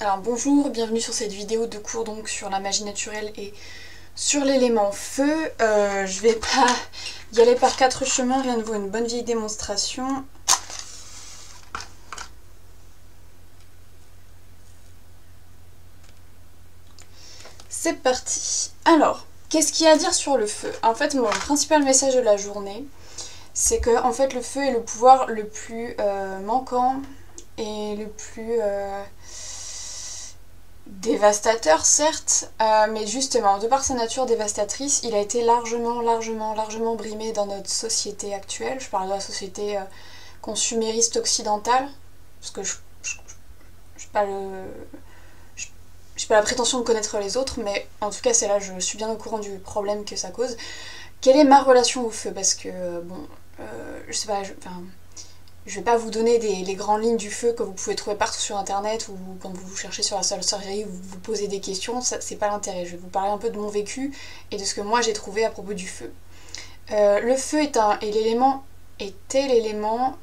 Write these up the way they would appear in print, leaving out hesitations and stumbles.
Alors bonjour, bienvenue sur cette vidéo de cours donc sur la magie naturelle et sur l'élément feu. Je vais pas y aller par quatre chemins, rien ne vaut une bonne vieille démonstration. C'est parti. Alors, qu'est-ce qu'il y a à dire sur le feu? En fait, mon principal message de la journée, c'est que en fait le feu est le pouvoir le plus manquant et le plus dévastateur certes, mais justement, de par sa nature dévastatrice, il a été largement brimé dans notre société actuelle. Je parle de la société consumériste occidentale, parce que je n'ai pas j'ai pas la prétention de connaître les autres, mais en tout cas c'est là, je suis bien au courant du problème que ça cause. Quelle est ma relation au feu? Parce que, bon, je sais pas, je vais pas vous donner les grandes lignes du feu que vous pouvez trouver partout sur internet ou quand vous cherchez sur la sorcellerie ou vous posez des questions, c'est pas l'intérêt. Je vais vous parler un peu de mon vécu et de ce que moi j'ai trouvé à propos du feu. Le feu était l'élément.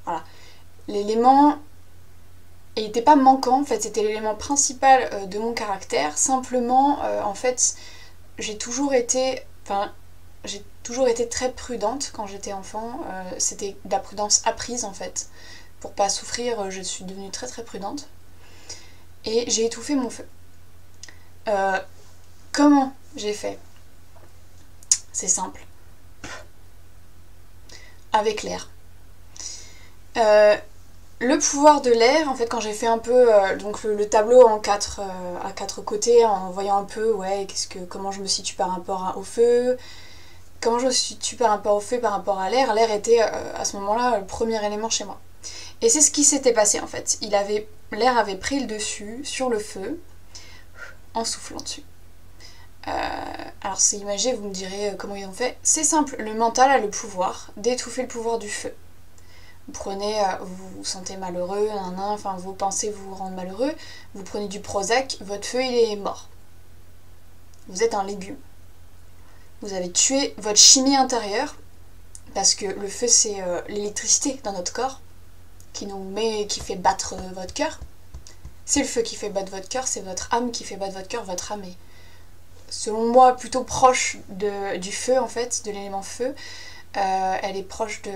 Voilà. L'élément n'était pas manquant, en fait, c'était l'élément principal de mon caractère. Simplement, en fait, j'ai toujours été très prudente quand j'étais enfant. C'était de la prudence apprise en fait. Pour pas souffrir, je suis devenue très prudente. Et j'ai étouffé mon feu. Comment j'ai fait? C'est simple. Avec l'air. Le pouvoir de l'air, en fait, quand j'ai fait un peu donc le tableau à quatre côtés, en voyant un peu ouais, comment je me situe par rapport au feu, comment je me situe par rapport au feu, par rapport à l'air, l'air était à ce moment-là le premier élément chez moi. Et c'est ce qui s'était passé en fait. L'air avait pris le dessus sur le feu en soufflant dessus. Alors c'est imagé, vous me direz comment ils ont fait. C'est simple, le mental a le pouvoir d'étouffer le pouvoir du feu. Vous prenez, vous vous sentez malheureux, enfin vos pensées vous rendent malheureux, vous prenez du Prozac, votre feu il est mort. Vous êtes un légume. Vous avez tué votre chimie intérieure, parce que le feu c'est l'électricité dans notre corps, qui fait battre votre cœur. C'est le feu qui fait battre votre cœur, c'est votre âme qui fait battre votre cœur. Votre âme est, selon moi, plutôt proche du feu en fait, de l'élément feu. Elle est proche de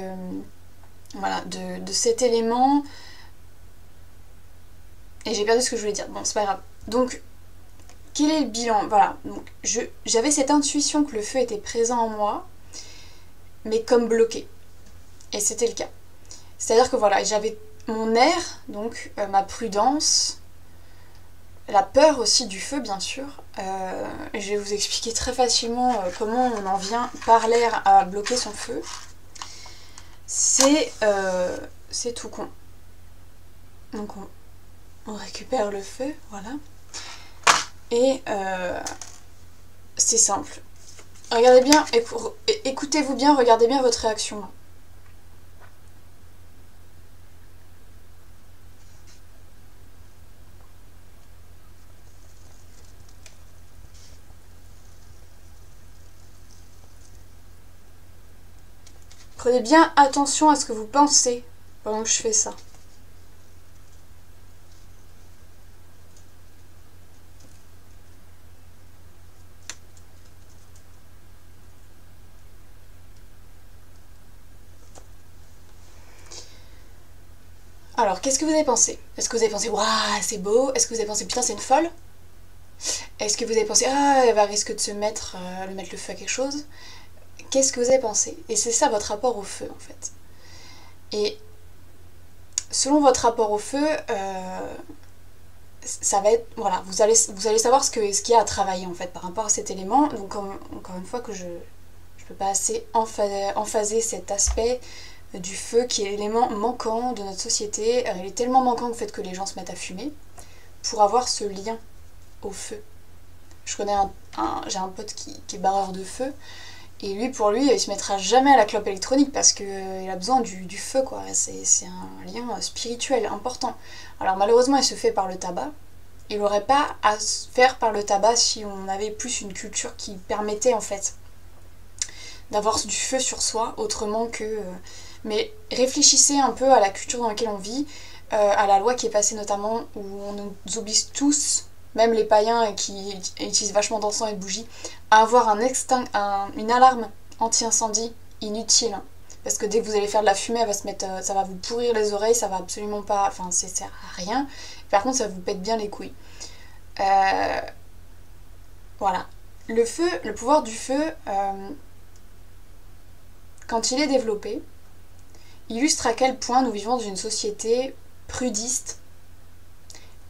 cet élément. Et j'ai perdu ce que je voulais dire. Bon, c'est pas grave. Donc, quel est le bilan? Voilà. Donc, j'avais cette intuition que le feu était présent en moi, mais comme bloqué. Et c'était le cas. C'est-à-dire que voilà, j'avais mon air, donc ma prudence, la peur aussi du feu, bien sûr. Je vais vous expliquer très facilement comment on en vient par l'air à bloquer son feu. C'est tout con. Donc on récupère le feu, voilà. Et c'est simple. Regardez bien, écoutez-vous bien, regardez bien votre réaction. Prenez bien attention à ce que vous pensez pendant que je fais ça. Alors, qu'est-ce que vous avez pensé? Est-ce que vous avez pensé, waouh, c'est beau? Est-ce que vous avez pensé, putain, c'est une folle? Est-ce que vous avez pensé, ah, elle va risquer de mettre le feu à quelque chose? Qu'est-ce que vous avez pensé? Et c'est ça votre rapport au feu, en fait. Et selon votre rapport au feu, ça va être, voilà, vous allez savoir ce qu'il y a à travailler, en fait, par rapport à cet élément. Donc, encore une fois, que je peux pas assez emphaser cet aspect du feu qui est l'élément manquant de notre société. Il est tellement manquant le fait que les gens se mettent à fumer pour avoir ce lien au feu. Je connais j'ai un pote qui est barreur de feu, et lui, pour lui, il se mettra jamais à la clope électronique parce qu'il a besoin du feu, quoi. C'est un lien spirituel important. Alors malheureusement, il se fait par le tabac. Il n'aurait pas à se faire par le tabac si on avait plus une culture qui permettait, en fait, d'avoir du feu sur soi, autrement que Mais réfléchissez un peu à la culture dans laquelle on vit, à la loi qui est passée notamment, où on nous oblige tous, même les païens qui utilisent vachement d'encens et de bougies, à avoir une alarme anti-incendie inutile. Parce que dès que vous allez faire de la fumée, ça va vous pourrir les oreilles, ça va absolument pas... Enfin, ça sert à rien. Par contre, ça vous pète bien les couilles. Voilà. Le feu, le pouvoir du feu, quand il est développé, illustre à quel point nous vivons dans une société prudiste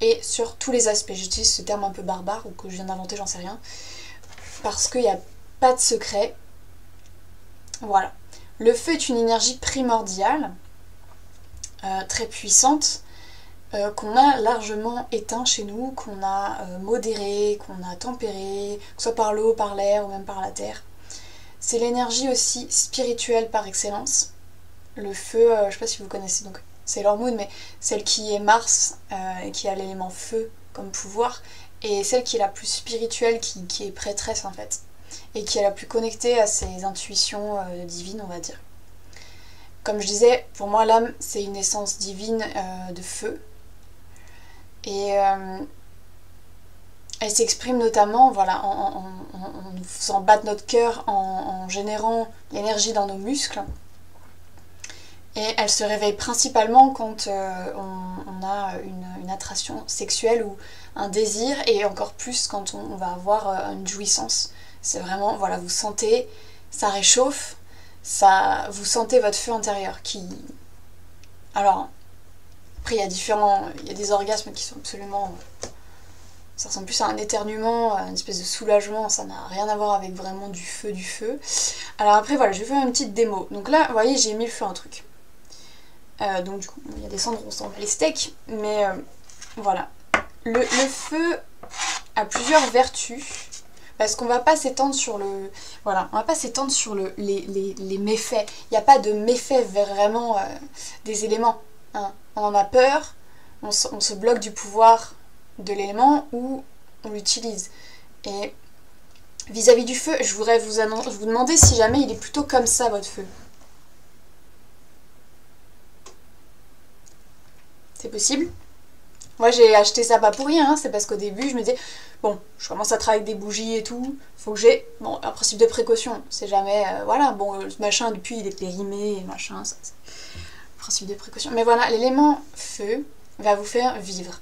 et sur tous les aspects. J'utilise ce terme un peu barbare ou que je viens d'inventer, j'en sais rien, parce qu'il n'y a pas de secret. Voilà. Le feu est une énergie primordiale, très puissante, qu'on a largement éteint chez nous, qu'on a modéré, qu'on a tempéré, que ce soit par l'eau, par l'air ou même par la terre. C'est l'énergie aussi spirituelle par excellence. Le feu, je sais pas si vous connaissez, donc Sailor Moon, mais celle qui est Mars et qui a l'élément feu comme pouvoir, et celle qui est la plus spirituelle, qui est prêtresse en fait, et qui est la plus connectée à ses intuitions divines, on va dire. Comme je disais, pour moi l'âme c'est une essence divine de feu, et elle s'exprime notamment voilà, en nous faisant battre notre cœur, en générant l'énergie dans nos muscles. Et elle se réveille principalement quand on a une attraction sexuelle ou un désir, et encore plus quand on va avoir une jouissance. C'est vraiment, voilà, vous sentez, ça réchauffe, vous sentez votre feu intérieur qui... Alors, après il y a des orgasmes qui sont absolument... Ça ressemble plus à un éternuement, à une espèce de soulagement, ça n'a rien à voir avec vraiment du feu. Alors après voilà, je vais faire une petite démo. Donc là, vous voyez, j'ai mis le feu à un truc. Donc du coup, il y a des cendres, on s'en va les steaks, mais voilà. Le feu a plusieurs vertus, parce qu'on va pas s'étendre sur le... Voilà, on va pas s'étendre sur les méfaits. Il n'y a pas de méfaits vraiment des éléments. Hein. On en a peur, on se bloque du pouvoir de l'élément où on l'utilise. Et vis-à-vis du feu, je voudrais vous demander si jamais il est plutôt comme ça, votre feu. C'est possible. Moi j'ai acheté ça pas pour rien, hein. C'est parce qu'au début je me disais, bon, je commence à travailler avec des bougies et tout, faut que j'ai, bon, un principe de précaution, c'est jamais, voilà, bon, ce machin depuis il est périmé et machin, ça, principe de précaution. Mais voilà, l'élément feu va vous faire vivre,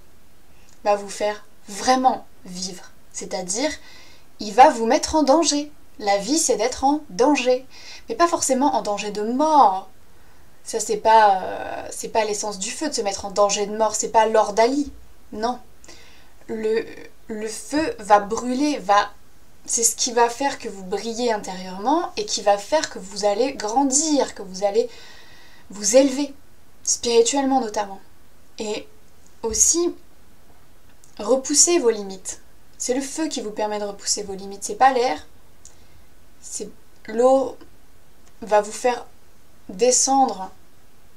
va vous faire vraiment vivre, c'est-à-dire, il va vous mettre en danger. La vie c'est d'être en danger, mais pas forcément en danger de mort. Ça, c'est pas l'essence du feu de se mettre en danger de mort, c'est pas Lord Ali. Non. Le feu va brûler, c'est ce qui va faire que vous brillez intérieurement et qui va faire que vous allez grandir, que vous allez vous élever, spirituellement notamment. Et aussi, repousser vos limites. C'est le feu qui vous permet de repousser vos limites, c'est pas l'air. L'eau va vous faire descendre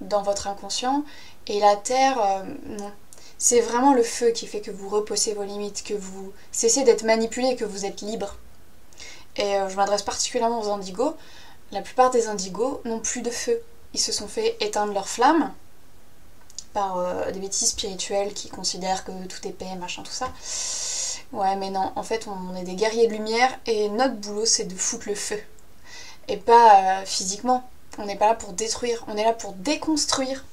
dans votre inconscient, et la terre, non. C'est vraiment le feu qui fait que vous repoussez vos limites, que vous cessez d'être manipulé, que vous êtes libre. Et je m'adresse particulièrement aux indigos. La plupart des indigos n'ont plus de feu. Ils se sont fait éteindre leur flamme par des bêtises spirituelles qui considèrent que tout est paix, machin, tout ça. Ouais, mais non, en fait, on est des guerriers de lumière, et notre boulot, c'est de foutre le feu. Et pas physiquement. On n'est pas là pour détruire, on est là pour déconstruire.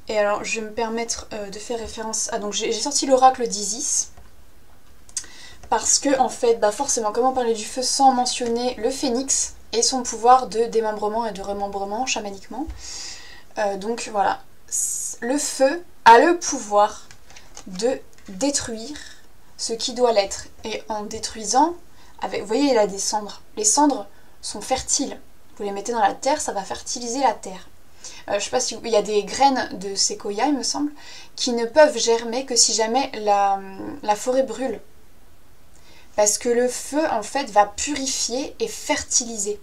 Et alors, je vais me permettre de faire référence à... Donc, j'ai sorti l'oracle d'Isis. Parce que, en fait, forcément, comment parler du feu sans mentionner le phénix et son pouvoir de démembrement et de remembrement chamaniquement. Donc, voilà. Le feu a le pouvoir de détruire ce qui doit l'être. Et en détruisant, vous voyez, il a des cendres. Les cendres sont fertiles. Vous les mettez dans la terre, ça va fertiliser la terre. Je sais pas si il y a des graines de séquoia, il me semble, qui ne peuvent germer que si jamais la forêt brûle. Parce que le feu, en fait, va purifier et fertiliser.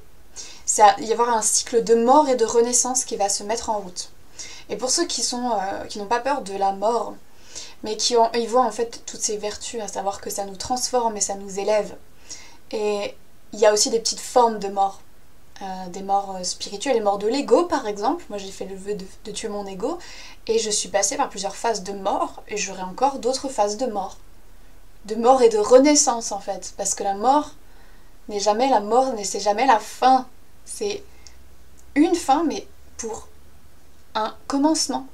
Il va y avoir un cycle de mort et de renaissance qui va se mettre en route. Et pour ceux qui n'ont pas peur de la mort, mais ils voient en fait toutes ces vertus, à savoir que ça nous transforme et ça nous élève. Et il y a aussi des petites formes de mort. des morts spirituelles, les morts de l'ego par exemple. Moi j'ai fait le vœu de tuer mon ego, et je suis passée par plusieurs phases de mort, et j'aurai encore d'autres phases de mort et de renaissance en fait, parce que la mort, c'est jamais la fin, c'est une fin mais pour un commencement.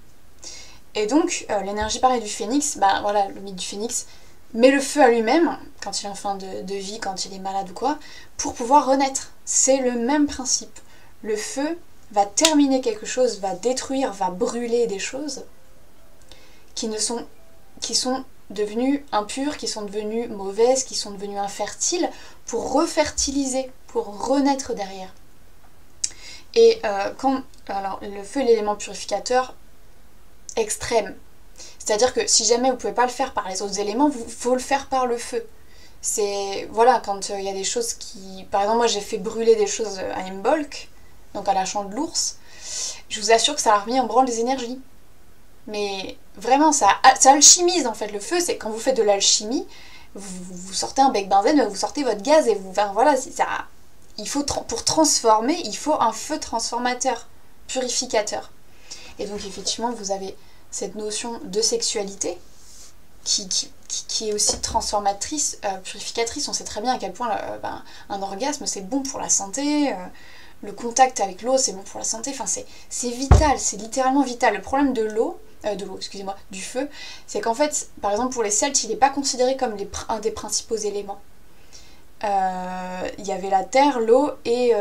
Et donc l'énergie pareil du phénix, bah voilà, le mythe du phénix met le feu à lui-même quand il est en fin de vie, quand il est malade ou quoi, pour pouvoir renaître. C'est le même principe. Le feu va terminer quelque chose, va détruire, va brûler des choses qui sont devenues impures, qui sont devenues mauvaises, qui sont devenues infertiles, pour refertiliser, pour renaître derrière. Et alors le feu est l'élément purificateur extrême. C'est-à-dire que si jamais vous pouvez pas le faire par les autres éléments, il faut le faire par le feu. C'est, voilà, quand il y a des choses qui... Par exemple, moi j'ai fait brûler des choses à Imbolc, donc à la Chantelours, je vous assure que ça a remis en branle les énergies. Mais vraiment, ça alchimise en fait. Le feu, c'est quand vous faites de l'alchimie, vous sortez un bec benzène, vous sortez votre gaz, et vous... Enfin, voilà, ça... Il faut, pour transformer, il faut un feu transformateur, purificateur. Et donc effectivement, vous avez cette notion de sexualité qui est aussi transformatrice, purificatrice. On sait très bien à quel point un orgasme c'est bon pour la santé, le contact avec l'eau c'est bon pour la santé, enfin c'est vital, c'est littéralement vital. Le problème de l'eau, excusez-moi, du feu, c'est qu'en fait, par exemple pour les Celtes, il n'est pas considéré comme un des principaux éléments. Il y avait la terre, l'eau et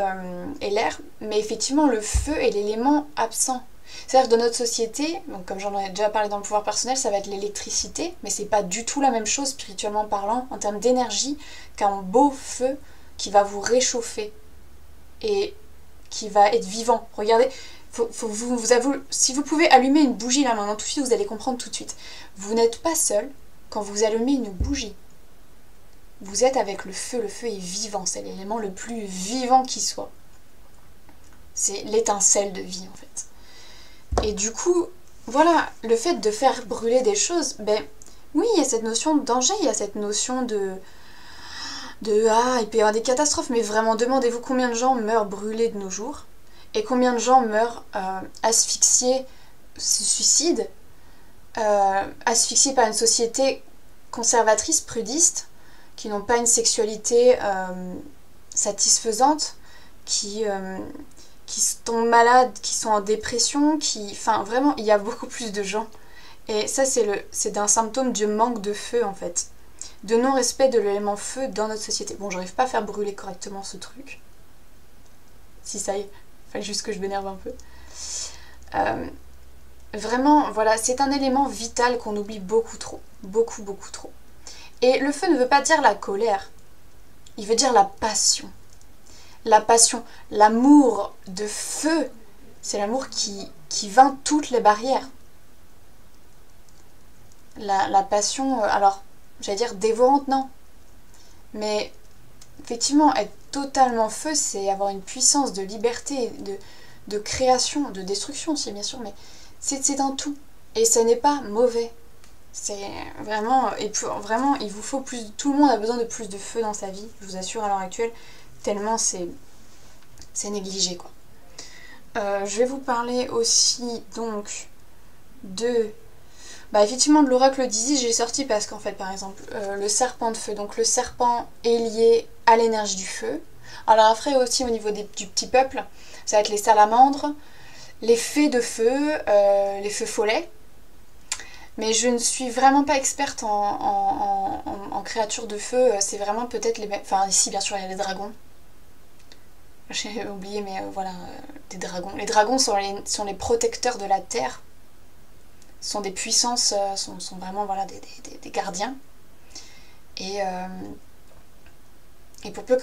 l'air, mais effectivement le feu est l'élément absent. C'est-à-dire que dans notre société, donc comme j'en ai déjà parlé dans le pouvoir personnel, ça va être l'électricité, mais c'est pas du tout la même chose spirituellement parlant, en termes d'énergie, qu'un beau feu qui va vous réchauffer et qui va être vivant. Regardez, vous avouez, si vous pouvez allumer une bougie là maintenant tout de suite, vous allez comprendre tout de suite. Vous n'êtes pas seul quand vous allumez une bougie. Vous êtes avec le feu est vivant, c'est l'élément le plus vivant qui soit. C'est l'étincelle de vie en fait. Et du coup, voilà, le fait de faire brûler des choses, ben oui, il y a cette notion de danger, il y a cette notion de il peut y avoir des catastrophes, mais vraiment, demandez-vous combien de gens meurent brûlés de nos jours, et combien de gens meurent asphyxiés, se suicident, asphyxiés par une société conservatrice, prudiste, qui n'ont pas une sexualité satisfaisante, qui tombent malades, qui sont en dépression, enfin vraiment, il y a beaucoup plus de gens. Et ça, c'est un symptôme du manque de feu, en fait. De non-respect de l'élément feu dans notre société. Bon, j'arrive pas à faire brûler correctement ce truc. Si, ça y est, il fallait juste que je m'énerve un peu. Vraiment, voilà, c'est un élément vital qu'on oublie beaucoup trop. Beaucoup, beaucoup trop. Et le feu ne veut pas dire la colère. Il veut dire la passion. La passion, l'amour de feu, c'est l'amour qui vainc toutes les barrières. La passion, alors, j'allais dire dévorante, non. Mais effectivement, être totalement feu, c'est avoir une puissance de liberté, de création, de destruction aussi, bien sûr, mais c'est un tout. Et ce n'est pas mauvais. C'est vraiment, vraiment, il vous faut plus, tout le monde a besoin de plus de feu dans sa vie, je vous assure à l'heure actuelle, tellement c'est négligé quoi. Je vais vous parler aussi donc de effectivement de l'oracle d'Isis. J'ai sorti parce qu'en fait par exemple le serpent de feu, donc le serpent est lié à l'énergie du feu. Alors après aussi au niveau du petit peuple, ça va être les salamandres, les fées de feu, les feux follets. Mais je ne suis vraiment pas experte en créatures de feu, c'est vraiment peut-être les mêmes... Enfin ici bien sûr il y a les dragons. J'ai oublié, mais voilà, des dragons. Les dragons sont les protecteurs de la terre, sont des puissances, sont vraiment voilà, des gardiens. Et pour peu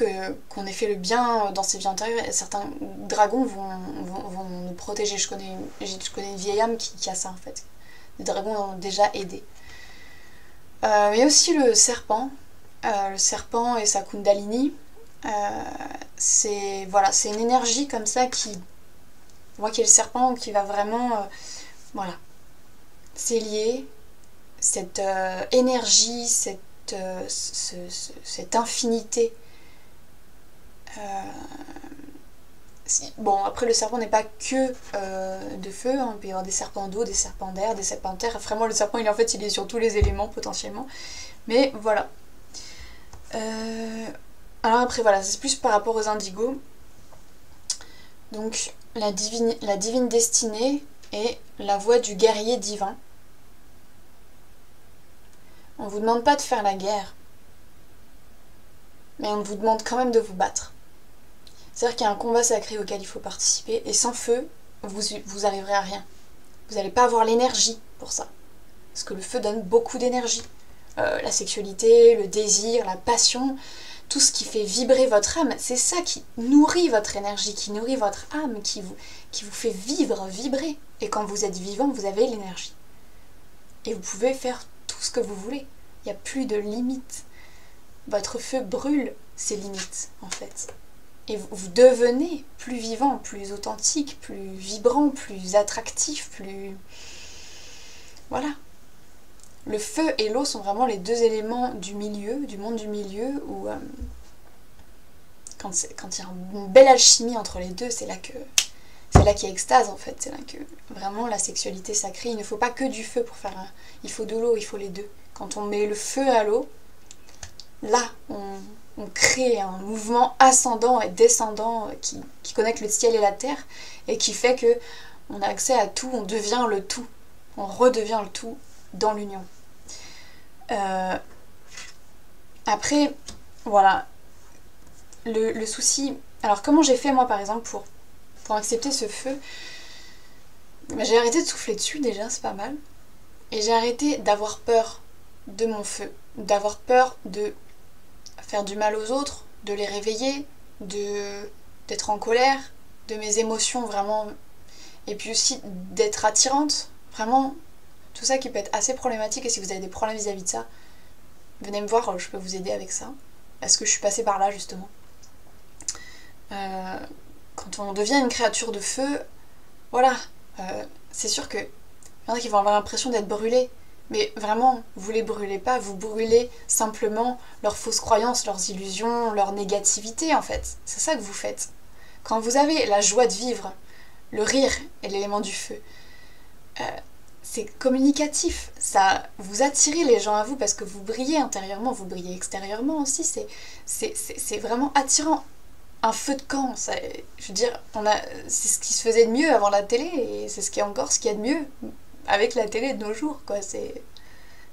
qu'on ait fait le bien dans ces vies antérieures, certains dragons vont nous protéger. Je connais une vieille âme qui a ça en fait. Les dragons ont déjà aidé. Il y a aussi le serpent et sa kundalini. C'est une énergie comme ça moi qui est le serpent, qui va vraiment voilà, c'est lié, cette énergie, cette infinité Bon, après le serpent n'est pas que de feu, hein. Il peut y avoir des serpents d'eau, des serpents d'air, des serpents de terre. Vraiment le serpent il est sur tous les éléments potentiellement. Mais voilà. Alors après voilà, c'est plus par rapport aux indigos. Donc la divine destinée et la voie du guerrier divin. On vous demande pas de faire la guerre, mais on vous demande quand même de vous battre. C'est-à-dire qu'il y a un combat sacré auquel il faut participer, et sans feu, vous arriverez à rien. Vous n'allez pas avoir l'énergie pour ça. Parce que le feu donne beaucoup d'énergie. La sexualité, le désir, la passion, tout ce qui fait vibrer votre âme, c'est ça qui nourrit votre énergie, qui nourrit votre âme, qui vous fait vivre, vibrer. Et quand vous êtes vivant, vous avez l'énergie. Et vous pouvez faire tout ce que vous voulez. Il n'y a plus de limites. Votre feu brûle ses limites, en fait. Et vous devenez plus vivant, plus authentique, plus vibrant, plus attractif, plus... Voilà. Le feu et l'eau sont vraiment les deux éléments du milieu, du monde du milieu, où quand il y a une belle alchimie entre les deux, c'est là qu'il y a extase, en fait. C'est là que vraiment la sexualité sacrée, il ne faut pas que du feu pour faire... Il faut de l'eau, il faut les deux. Quand on met le feu à l'eau, là, on crée un mouvement ascendant et descendant qui connecte le ciel et la terre et qui fait que on a accès à tout, on devient le tout, on redevient le tout dans l'union. Après, voilà, le souci... Alors comment j'ai fait moi par exemple pour accepter ce feu? J'ai arrêté de souffler dessus déjà, c'est pas mal. Et j'ai arrêté d'avoir peur de mon feu, d'avoir peur de faire du mal aux autres, de les réveiller, d'être en colère, de mes émotions vraiment, et puis aussi d'être attirante, vraiment, tout ça qui peut être assez problématique. Et si vous avez des problèmes vis-à-vis de ça, venez me voir, je peux vous aider avec ça, parce que je suis passée par là justement. Quand on devient une créature de feu, voilà, c'est sûr que il y en a qui vont avoir l'impression d'être brûlés. Mais vraiment, vous les brûlez pas, vous brûlez simplement leurs fausses croyances, leurs illusions, leur négativité en fait. C'est ça que vous faites. Quand vous avez la joie de vivre, le rire est l'élément du feu, c'est communicatif. Ça, vous attirez les gens à vous parce que vous brillez intérieurement, vous brillez extérieurement aussi. C'est vraiment attirant. Un feu de camp, ça, je veux dire, c'est ce qui se faisait de mieux avant la télé et c'est ce qui est encore ce qu'il y a de mieux avec la télé de nos jours, quoi.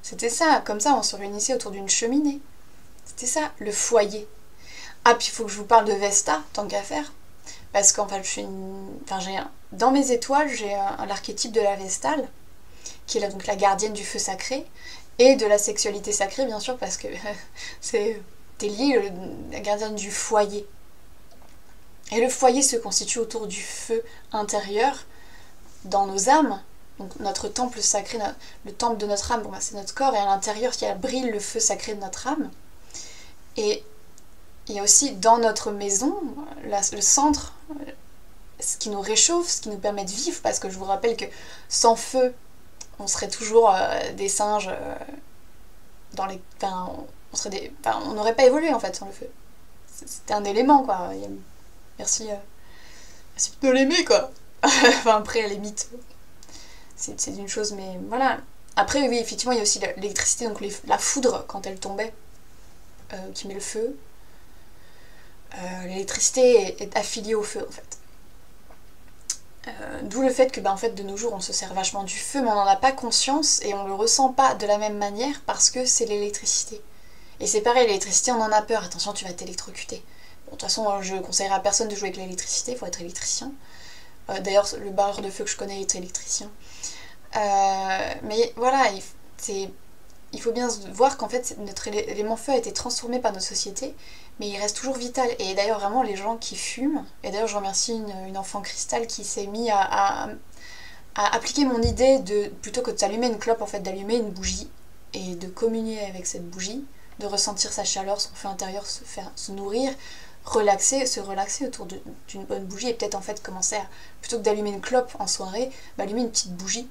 C'était ça, comme ça on se réunissait autour d'une cheminée. C'était ça, le foyer. Ah, puis il faut que je vous parle de Vesta, tant qu'à faire, parce qu'en fait, dans mes étoiles, j'ai l'archétype de la Vestale, qui est donc la gardienne du feu sacré, et de la sexualité sacrée, bien sûr, parce que t'es lié, la gardienne du foyer. Et le foyer se constitue autour du feu intérieur, dans nos âmes. Donc notre temple sacré, le temple de notre âme, bon, c'est notre corps, et à l'intérieur il y a brille le feu sacré de notre âme. Et il y a aussi dans notre maison, le centre, ce qui nous réchauffe, ce qui nous permet de vivre, parce que je vous rappelle que sans feu, on serait toujours des singes on n'aurait pas évolué en fait sans le feu. C'était un élément, quoi. Merci de l'aimer, quoi. Enfin après, à la limite, c'est une chose, mais voilà. Après, oui, effectivement, il y a aussi l'électricité, donc la foudre, quand elle tombait, qui met le feu. L'électricité est affiliée au feu, en fait. D'où le fait que, en fait, de nos jours, on se sert vachement du feu, mais on n'en a pas conscience, et on le ressent pas de la même manière, parce que c'est l'électricité. Et c'est pareil, l'électricité, on en a peur. Attention, tu vas t'électrocuter. Bon, de toute façon, je conseillerais à personne de jouer avec l'électricité, il faut être électricien. D'ailleurs, le barreur de feu que je connais est électricien. Mais voilà, il faut bien voir qu'en fait, notre élément feu a été transformé par notre société, mais il reste toujours vital. Et d'ailleurs, vraiment, les gens qui fument, et d'ailleurs, je remercie une enfant cristal qui s'est mis à appliquer mon idée de, plutôt que de s'allumer une clope, en fait, d'allumer une bougie, et de communier avec cette bougie, de ressentir sa chaleur, son feu intérieur, se nourrir, se relaxer autour d'une bonne bougie, et peut-être en fait commencer à, plutôt que d'allumer une clope en soirée, allumer une petite bougie,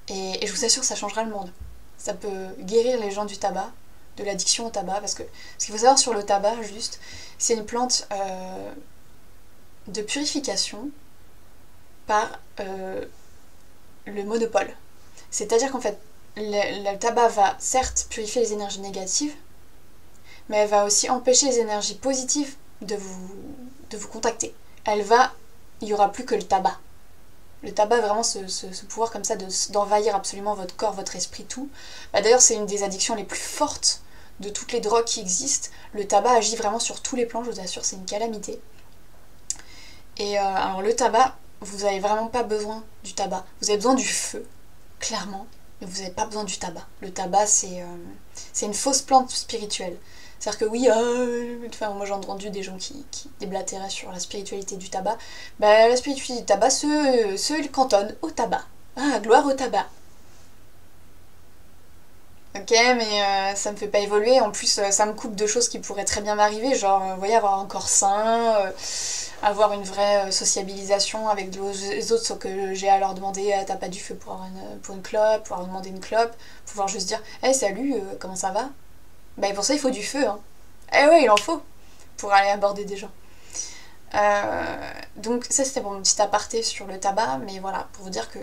et je vous assure ça changera le monde. Ça peut guérir les gens du tabac, de l'addiction au tabac, parce que ce qu'il faut savoir sur le tabac, juste, c'est une plante de purification par le monopole. C'est-à-dire qu'en fait, le tabac va certes purifier les énergies négatives, mais elle va aussi empêcher les énergies positives de vous contacter. Il n'y aura plus que le tabac. Le tabac a vraiment ce pouvoir comme ça d'envahir absolument votre corps, votre esprit, tout. D'ailleurs, c'est une des addictions les plus fortes de toutes les drogues qui existent. Le tabac agit vraiment sur tous les plans, je vous assure, c'est une calamité. Et alors le tabac, vous n'avez vraiment pas besoin du tabac. Vous avez besoin du feu, clairement, mais vous n'avez pas besoin du tabac. Le tabac, c'est une fausse plante spirituelle. C'est-à-dire que oui, moi j'ai entendu des gens qui déblatéraient sur la spiritualité du tabac. La spiritualité du tabac, ceux ils cantonnent au tabac. Ah, gloire au tabac. Ok, mais ça me fait pas évoluer. En plus, ça me coupe de choses qui pourraient très bien m'arriver. Genre, vous voyez, avoir un corps sain, avoir une vraie sociabilisation avec les autres, sauf que j'ai à leur demander t'as pas du feu pour une clope, pouvoir demander une clope, pouvoir juste dire hey, salut, comment ça va? Pour ça, il faut du feu, hein. Eh ouais, il en faut pour aller aborder des gens. Donc ça, c'était mon petit aparté sur le tabac, mais voilà, pour vous dire que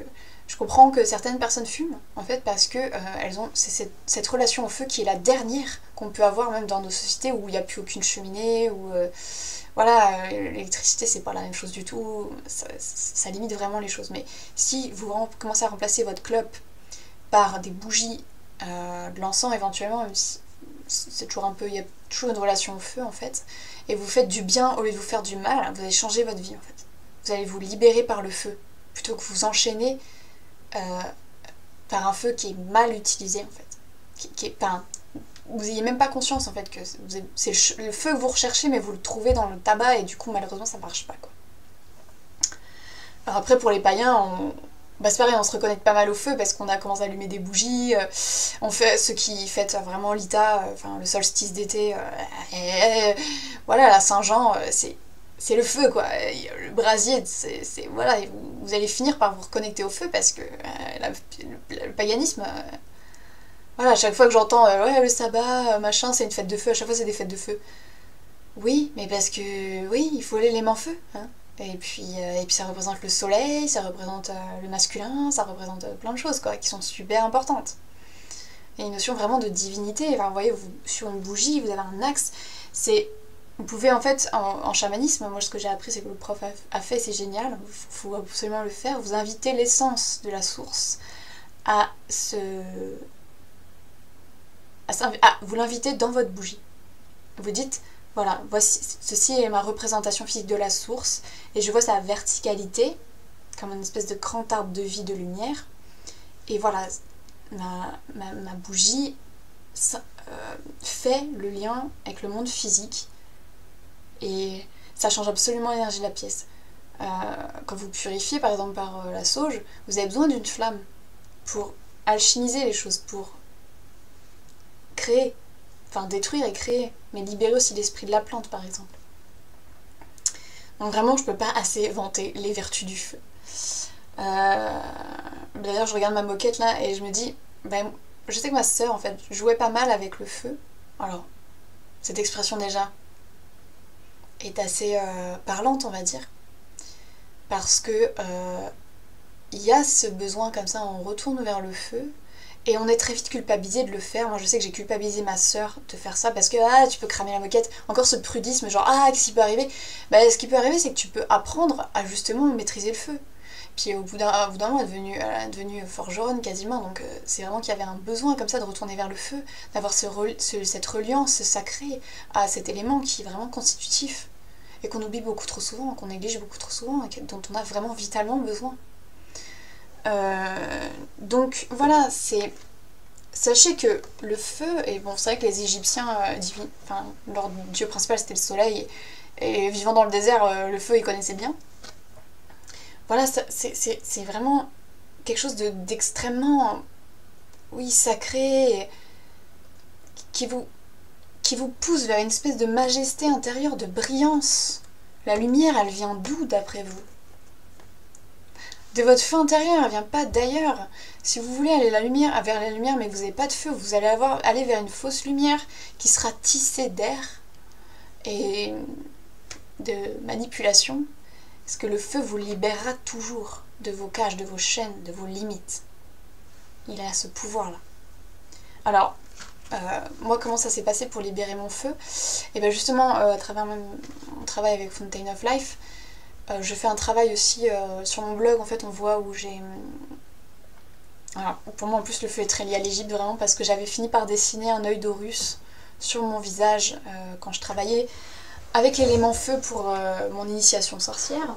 je comprends que certaines personnes fument, en fait, parce que elles ont cette relation au feu qui est la dernière qu'on peut avoir même dans nos sociétés où il n'y a plus aucune cheminée, où voilà, l'électricité c'est pas la même chose du tout, ça limite vraiment les choses. Mais si vous commencez à remplacer votre clope par des bougies, de l'encens éventuellement, même si c'est toujours un peu, il y a toujours une relation au feu en fait, et vous faites du bien au lieu de vous faire du mal, vous allez changer votre vie en fait. Vous allez vous libérer par le feu, plutôt que vous enchaîner par un feu qui est mal utilisé en fait. Vous n'ayez même pas conscience en fait que c'est le feu que vous recherchez, mais vous le trouvez dans le tabac et du coup malheureusement ça marche pas quoi. Alors après pour les païens, c'est pareil, on se reconnecte pas mal au feu parce qu'on a commencé à allumer des bougies, on fait ceux qui fêtent vraiment l'Ita, le solstice d'été, voilà, la Saint-Jean, c'est le feu quoi, le brasier, voilà, vous allez finir par vous reconnecter au feu parce que le paganisme, voilà, à chaque fois que j'entends ouais, le sabbat, machin, c'est une fête de feu, à chaque fois c'est des fêtes de feu. Oui, mais parce que, oui, il faut l'élément feu, hein. Et puis ça représente le soleil, ça représente le masculin, ça représente plein de choses quoi, qui sont super importantes. Il y a une notion vraiment de divinité. Enfin, vous voyez, sur une bougie, vous avez un axe. Vous pouvez en fait, en chamanisme, moi ce que j'ai appris, c'est que le prof a fait, c'est génial, il faut absolument le faire. Vous invitez l'essence de la source vous l'invitez dans votre bougie. Vous dites, voilà, ceci est ma représentation physique de la source, et je vois sa verticalité, comme une espèce de grand arbre de vie de lumière. Et voilà, ma bougie fait le lien avec le monde physique, et ça change absolument l'énergie de la pièce. Quand vous purifiez, par exemple, par la sauge, vous avez besoin d'une flamme pour alchimiser les choses, pour créer. Enfin, détruire et créer, mais libérer aussi l'esprit de la plante, par exemple. Donc vraiment, je peux pas assez vanter les vertus du feu. D'ailleurs, je regarde ma moquette là et je me dis, je sais que ma sœur, en fait, jouait pas mal avec le feu. Alors, cette expression déjà est assez parlante, on va dire. Parce que il y a ce besoin comme ça, on retourne vers le feu. Et on est très vite culpabilisé de le faire. Moi je sais que j'ai culpabilisé ma sœur de faire ça parce que tu peux cramer la moquette. Encore ce prudisme, genre qu'est-ce qui peut arriver? Ce qui peut arriver, c'est que tu peux apprendre à justement maîtriser le feu. Puis au bout d'un moment, elle est devenue forgeronne quasiment. Donc c'est vraiment qu'il y avait un besoin comme ça de retourner vers le feu, d'avoir cette reliance sacrée à cet élément qui est vraiment constitutif. Et qu'on oublie beaucoup trop souvent, qu'on néglige beaucoup trop souvent, et dont on a vraiment vitalement besoin. Donc voilà, sachez que le feu, et bon c'est vrai que les Égyptiens, leur dieu principal c'était le soleil, et vivant dans le désert, le feu ils connaissaient bien. Voilà, c'est vraiment quelque chose d'extrêmement, oui, sacré, qui vous pousse vers une espèce de majesté intérieure, de brillance. La lumière, elle vient d'où d'après vous? De votre feu intérieur, elle vient pas d'ailleurs. Si vous voulez aller vers la lumière mais que vous n'avez pas de feu, vous allez aller vers une fausse lumière qui sera tissée d'air et de manipulation. Parce que le feu vous libérera toujours de vos cages, de vos chaînes, de vos limites. Il a ce pouvoir-là. Alors, moi, comment ça s'est passé pour libérer mon feu? Et bien justement, à travers mon travail avec Fountain of Life, je fais un travail aussi sur mon blog. En fait, on voit où j'ai... Alors, pour moi, en plus, le feu est très lié à l'Égypte, vraiment, parce que j'avais fini par dessiner un œil d'Horus sur mon visage quand je travaillais avec l'élément feu pour mon initiation sorcière.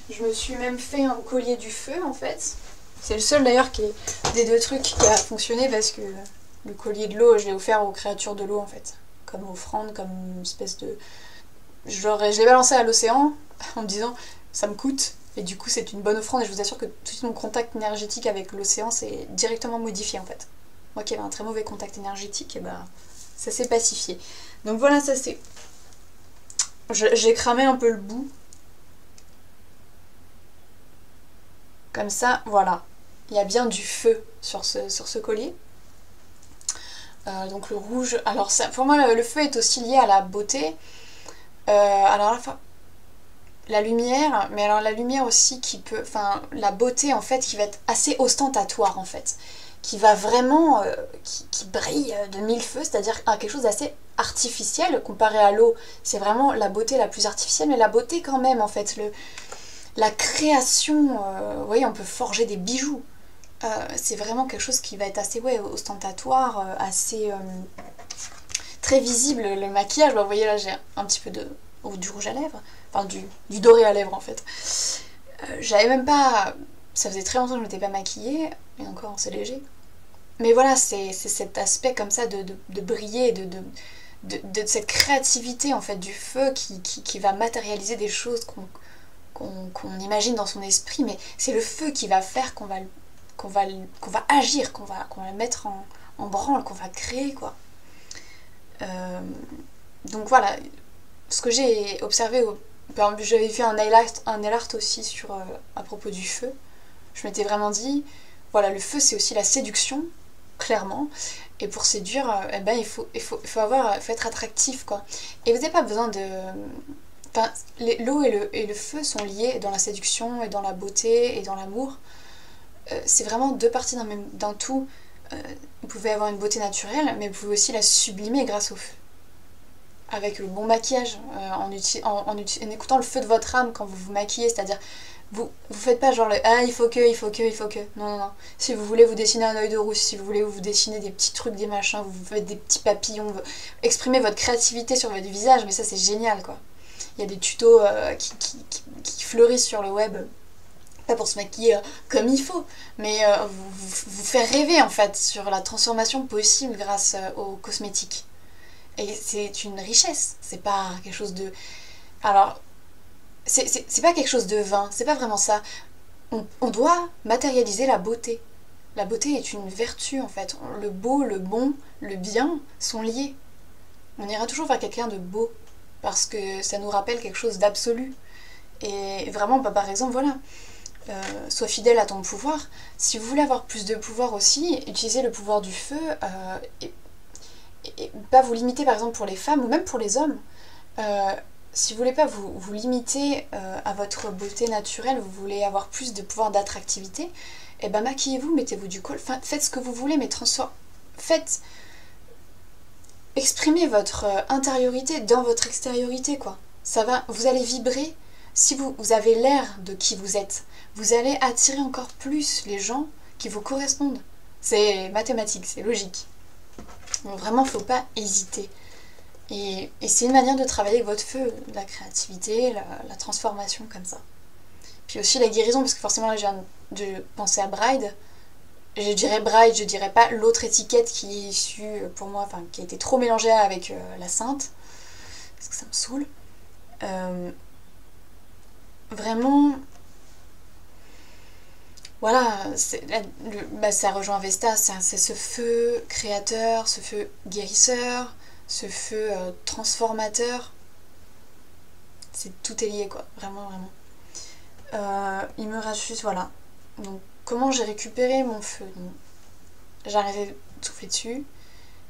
Je me suis même fait un collier du feu, en fait. C'est le seul, d'ailleurs, des deux trucs qui a fonctionné, parce que le collier de l'eau, je l'ai offert aux créatures de l'eau, en fait. Comme offrande, comme une espèce de... Je l'ai balancé à l'océan, en me disant, ça me coûte. Et du coup, c'est une bonne offrande, et je vous assure que tout mon contact énergétique avec l'océan s'est directement modifié, en fait. Moi qui avais un très mauvais contact énergétique, et bah, ça s'est pacifié. Donc voilà, ça c'est... J'ai cramé un peu le bout. Comme ça, voilà. Il y a bien du feu sur ce collier. Donc le rouge... Alors ça, pour moi, le feu est aussi lié à la beauté. Alors la lumière, mais alors la lumière aussi qui peut... Enfin, la beauté, en fait, qui va être assez ostentatoire, en fait. Qui va vraiment... qui brille de mille feux, c'est-à-dire quelque chose d'assez artificiel comparé à l'eau. C'est vraiment la beauté la plus artificielle, mais la beauté quand même, en fait. La création... vous voyez, on peut forger des bijoux. C'est vraiment quelque chose qui va être assez ostentatoire, assez... très visible. Le maquillage, vous voyez là, j'ai un petit peu du rouge à lèvres. Enfin, du doré à lèvres, en fait. J'avais même pas... Ça faisait très longtemps que je m'étais pas maquillée, et encore, c'est léger. Mais voilà, c'est cet aspect comme ça de briller, de cette créativité, en fait, du feu qui va matérialiser des choses qu'on imagine dans son esprit, mais c'est le feu qui va faire qu'on va agir, qu'on va le mettre en branle, qu'on va créer, quoi. Donc voilà, ce que j'ai observé, j'avais fait un nail art aussi à propos du feu. Je m'étais vraiment dit, voilà, le feu c'est aussi la séduction, clairement, et pour séduire, il faut être attractif, quoi. Et vous n'avez pas besoin de... Enfin, l'eau et le feu sont liés dans la séduction et dans la beauté et dans l'amour. C'est vraiment deux parties d'un tout. Vous pouvez avoir une beauté naturelle, mais vous pouvez aussi la sublimer grâce au feu. Avec le bon maquillage, en écoutant le feu de votre âme quand vous vous maquillez, c'est-à-dire vous faites pas genre ah il faut que. Non. Si vous voulez vous dessiner un œil de rousse, si vous voulez vous dessiner des petits trucs, des machins, vous faites des petits papillons, vous exprimez votre créativité sur votre visage, mais ça c'est génial, quoi. Il y a des tutos qui fleurissent sur le web, pas pour se maquiller comme il faut, mais vous faire rêver, en fait, sur la transformation possible grâce aux cosmétiques. Et c'est une richesse, c'est pas quelque chose de... Alors, c'est pas quelque chose de vain, c'est pas vraiment ça. On doit matérialiser la beauté. La beauté est une vertu, en fait. Le beau, le bon, le bien sont liés. On ira toujours vers quelqu'un de beau, parce que ça nous rappelle quelque chose d'absolu. Et vraiment, bah, par exemple, voilà, sois fidèle à ton pouvoir. Si vous voulez avoir plus de pouvoir aussi, utilisez le pouvoir du feu, et pas vous limiter, par exemple, pour les femmes, ou même pour les hommes. Si vous voulez pas vous limiter à votre beauté naturelle, vous voulez avoir plus de pouvoir d'attractivité, et ben maquillez-vous, mettez-vous du col, faites ce que vous voulez, mais exprimez votre intériorité dans votre extériorité, quoi. Ça va, vous allez vibrer. Si vous avez l'air de qui vous êtes, vous allez attirer encore plus les gens qui vous correspondent. C'est mathématique, c'est logique. Donc vraiment, faut pas hésiter. Et c'est une manière de travailler avec votre feu, la créativité, la transformation, comme ça. Puis aussi la guérison, parce que forcément là je viens de penser à Bride. Je dirais Bride, je dirais pas l'autre étiquette qui est issue pour moi, enfin qui a été trop mélangée avec la Sainte, parce que ça me saoule. Vraiment, voilà, ça rejoint Vesta, c'est ce feu créateur, ce feu guérisseur, ce feu transformateur. Tout est lié, quoi, vraiment. Il me reste juste, voilà. Donc, comment j'ai récupéré mon feu? J'ai arrêté de souffler dessus.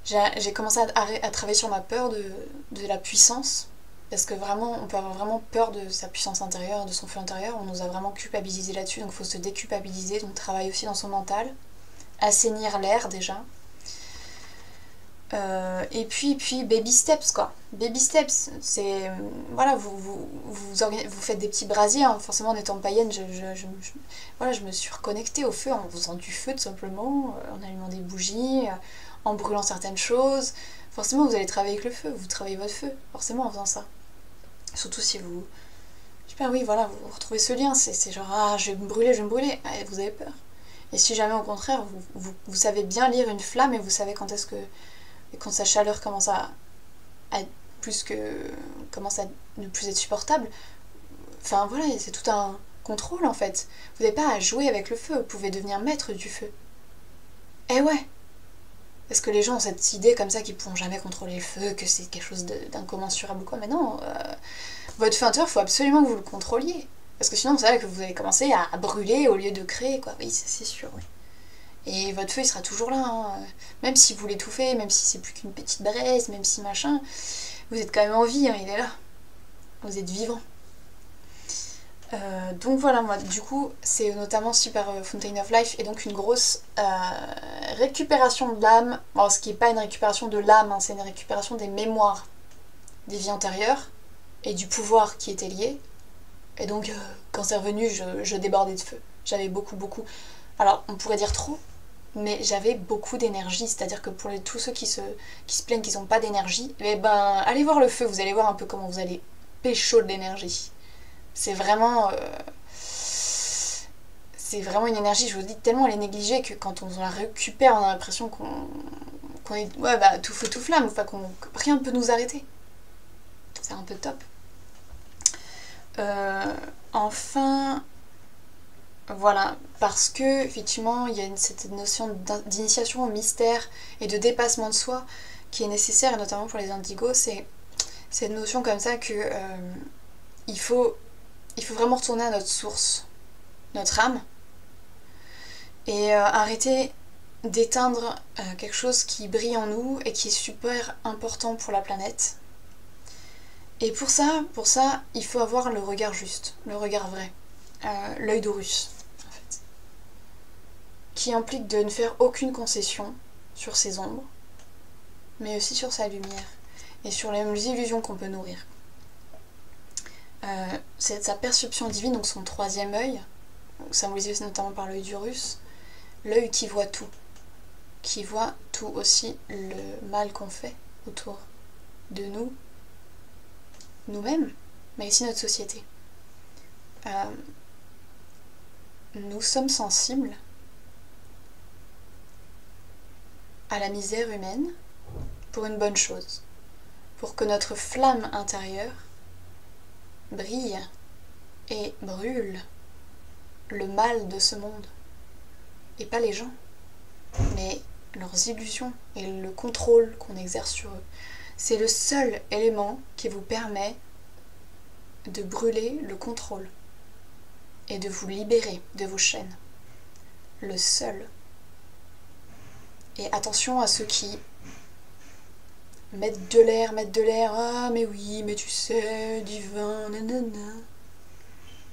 J'ai commencé à travailler sur ma peur de la puissance. Parce que vraiment, on peut avoir vraiment peur de sa puissance intérieure, de son feu intérieur. On nous a vraiment culpabilisé là-dessus, donc il faut se déculpabiliser. Donc travailler aussi dans son mental. Assainir l'air déjà. Et puis baby steps quoi. Baby steps, c'est... Voilà, vous faites des petits brasiers, hein. Forcément en étant païenne, voilà, je me suis reconnectée au feu en faisant du feu tout simplement, en allumant des bougies, en brûlant certaines choses. Forcément vous allez travailler avec le feu, vous travaillez votre feu, forcément en faisant ça. Surtout si vous... Je sais pas, oui voilà, vous retrouvez ce lien, c'est genre ah je vais me brûler, ah, vous avez peur. Et si jamais au contraire vous savez bien lire une flamme et vous savez quand est-ce que... Et quand sa chaleur commence à commence à ne plus être supportable, enfin voilà, c'est tout un contrôle en fait. Vous n'avez pas à jouer avec le feu, vous pouvez devenir maître du feu. Eh ouais. Parce que les gens ont cette idée comme ça qu'ils ne pourront jamais contrôler le feu, que c'est quelque chose d'incommensurable ou quoi. Mais non, votre feu intérieur, il faut absolument que vous le contrôliez. Parce que sinon, vous savez que vous allez commencer à brûler au lieu de créer, quoi. Oui, c'est sûr, oui. Et votre feu il sera toujours là, hein. Même si vous l'étouffez, même si c'est plus qu'une petite braise, même si machin, vous êtes quand même en vie, hein, il est là. Vous êtes vivant. Donc voilà, moi du coup c'est notamment Super Fountain of Life et donc une grosse récupération de l'âme. Bon, ce qui n'est pas une récupération de l'âme, hein, c'est une récupération des mémoires des vies antérieures et du pouvoir qui était lié. Et donc quand c'est revenu, je débordais de feu. J'avais beaucoup. Alors on pourrait dire trop, mais j'avais beaucoup d'énergie, c'est-à-dire que pour tous ceux qui se plaignent qu'ils n'ont pas d'énergie, eh ben allez voir le feu, vous allez voir un peu comment vous allez pécho de l'énergie. C'est vraiment une énergie, je vous dis, tellement elle est négligée que quand on la récupère, on a l'impression qu'on est tout feu tout flamme, enfin que rien ne peut nous arrêter. C'est un peu top. Enfin, voilà, parce que effectivement il y a cette notion d'initiation au mystère et de dépassement de soi qui est nécessaire, et notamment pour les indigos, c'est cette notion comme ça que il faut vraiment retourner à notre source, notre âme, et arrêter d'éteindre quelque chose qui brille en nous et qui est super important pour la planète. Et pour ça, il faut avoir le regard juste, le regard vrai, l'œil d'Horus, en fait, qui implique de ne faire aucune concession sur ses ombres, mais aussi sur sa lumière, et sur les illusions qu'on peut nourrir. C'est sa perception divine, donc son troisième œil, symbolisé notamment par l'œil d'Horus, l'œil qui voit tout aussi le mal qu'on fait autour de nous, nous-mêmes, mais aussi notre société. Nous sommes sensibles à la misère humaine pour une bonne chose, pour que notre flamme intérieure brille et brûle le mal de ce monde, et pas les gens, mais leurs illusions et le contrôle qu'on exerce sur eux. C'est le seul élément qui vous permet de brûler le contrôle et de vous libérer de vos chaînes. Le seul. Et attention à ceux qui mettent de l'air, ah mais oui, mais tu sais, divin, nanana.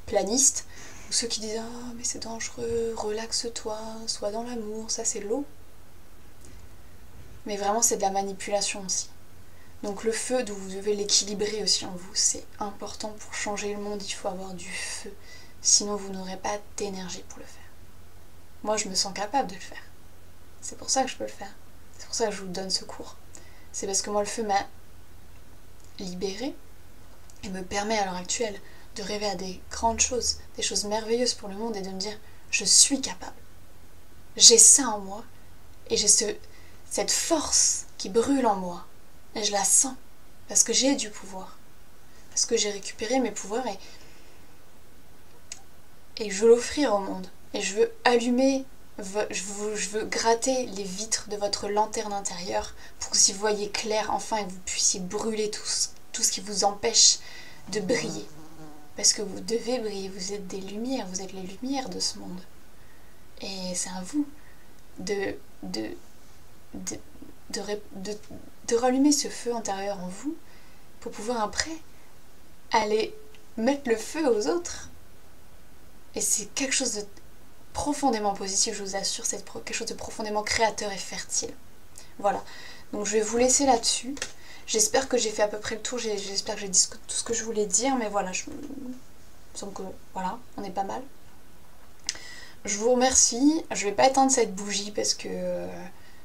Planistes, ou ceux qui disent ah mais c'est dangereux, relaxe-toi, sois dans l'amour, ça c'est l'eau. Mais vraiment c'est de la manipulation aussi. Donc le feu, vous devez l'équilibrer aussi en vous, c'est important pour changer le monde, il faut avoir du feu, sinon vous n'aurez pas d'énergie pour le faire. Moi je me sens capable de le faire, c'est pour ça que je peux le faire, c'est pour ça que je vous donne ce cours. C'est parce que moi le feu m'a libérée et me permet à l'heure actuelle de rêver à des grandes choses, des choses merveilleuses pour le monde et de me dire je suis capable, j'ai ça en moi et j'ai cette force qui brûle en moi. Et je la sens, parce que j'ai du pouvoir, parce que j'ai récupéré mes pouvoirs et je veux l'offrir au monde. Et je veux allumer, je veux gratter les vitres de votre lanterne intérieure pour que vous y voyez clair enfin et que vous puissiez brûler tout ce qui vous empêche de briller. Parce que vous devez briller, vous êtes des lumières, vous êtes les lumières de ce monde. Et c'est à vous de rallumer ce feu intérieur en vous pour pouvoir après aller mettre le feu aux autres. Et c'est quelque chose de profondément positif, je vous assure, c'est quelque chose de profondément créateur et fertile. Voilà, donc je vais vous laisser là-dessus. J'espère que j'ai fait à peu près le tour, j'espère que j'ai dit tout ce que je voulais dire, mais voilà, il me semble que voilà, on est pas mal. Je vous remercie, je vais pas éteindre cette bougie parce que...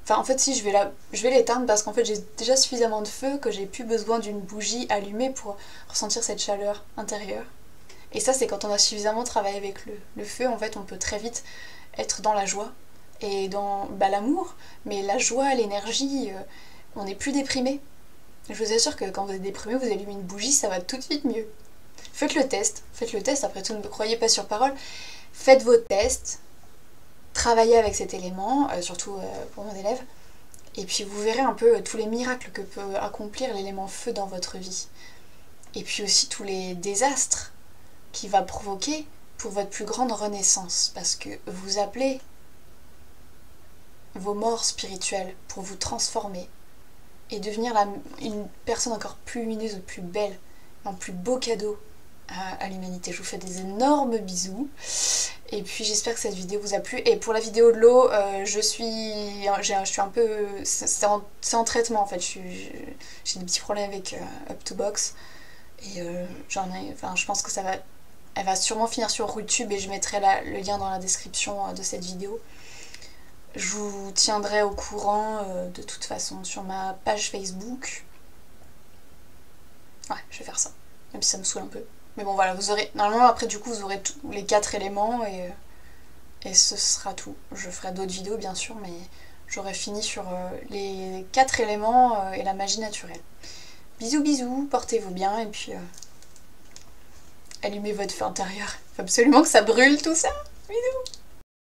Enfin en fait si, je vais l'éteindre parce qu'en fait j'ai déjà suffisamment de feu que j'ai plus besoin d'une bougie allumée pour ressentir cette chaleur intérieure. Et ça c'est quand on a suffisamment travaillé avec le feu, en fait on peut très vite être dans la joie et dans l'amour, mais la joie, l'énergie, on n'est plus déprimé. Je vous assure que quand vous êtes déprimé, vous allumez une bougie, ça va tout de suite mieux. Faites le test, après tout ne me croyez pas sur parole, faites vos tests, travaillez avec cet élément, surtout pour mon élève, et puis vous verrez un peu tous les miracles que peut accomplir l'élément feu dans votre vie. Et puis aussi tous les désastres qu'il va provoquer pour votre plus grande renaissance, parce que vous appelez vos morts spirituelles pour vous transformer et devenir une personne encore plus lumineuse, plus belle, un plus beau cadeau à l'humanité. Je vous fais des énormes bisous et puis j'espère que cette vidéo vous a plu. Et pour la vidéo de l'eau, je suis un peu... c'est en traitement en fait, j'ai des petits problèmes avec Up2Box et je pense que elle va sûrement finir sur YouTube et je mettrai le lien dans la description de cette vidéo. Je vous tiendrai au courant de toute façon sur ma page Facebook. Ouais, je vais faire ça, même si ça me saoule un peu. Mais bon voilà, vous aurez... Normalement après du coup vous aurez tous les 4 éléments et ce sera tout. Je ferai d'autres vidéos bien sûr, mais j'aurai fini sur les 4 éléments et la magie naturelle. Bisous bisous, portez-vous bien et puis allumez votre feu intérieur. Il faut absolument que ça brûle tout ça. Bisous.